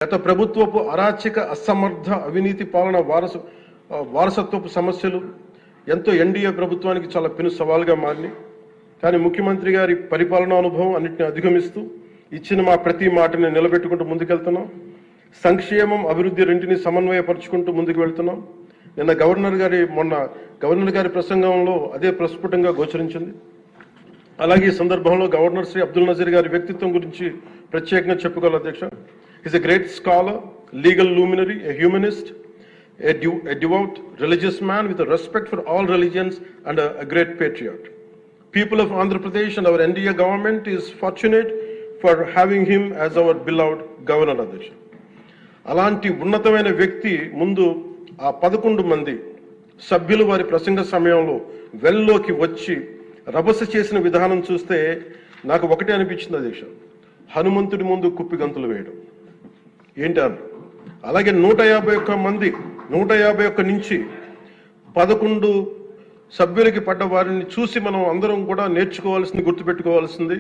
గత ప్రభుత్వపు అరాచక అసమర్థ అవినీతి పాలన వారసత్వపు సమస్యలు ఎంతో ఎన్డీఏ ప్రభుత్వానికి చాలా పెను సవాల్గా మారినాయి. కానీ ముఖ్యమంత్రి గారి పరిపాలనా అనుభవం అన్నిటిని అధిగమిస్తూ ఇచ్చిన మా ప్రతి మాటని నిలబెట్టుకుంటూ ముందుకెళ్తున్నాం. సంక్షేమం అభివృద్ధి రెంటిని సమన్వయపరుచుకుంటూ ముందుకు వెళ్తున్నాం. నిన్న గవర్నర్ గారి ప్రసంగంలో అదే ప్రస్ఫుటంగా గోచరించింది. అలాగే ఈ సందర్భంలో గవర్నర్ శ్రీ అబ్దుల్ నజీర్ గారి వ్యక్తిత్వం గురించి ప్రత్యేకంగా చెప్పుకోవాలి అధ్యక్ష. He's a great scholar, legal luminary, a humanist, a devout religious man with a respect for all religions and a great patriot. People of Andhra Pradesh and our NDA government is fortunate for having him as our beloved governor అధ్యక్ష. అలాంటి ఉన్నతమైన వ్యక్తి ముందు ఆ 11 మంది సభ్యులు వారి ప్రసంగ సమయంలో వెల్లోకి వచ్చి రభస చేసిన విధానం చూస్తే నాకు ఒకటే అనిపించింది అధ్యక్ష, హనుమంతుడి ముందు కుప్పి గంతులు వేయడం ఏంటి అని. అలాగే 151 నుంచి 11 సభ్యులకి పడ్డ వారిని చూసి మనం అందరం కూడా నేర్చుకోవాల్సింది, గుర్తుపెట్టుకోవాల్సింది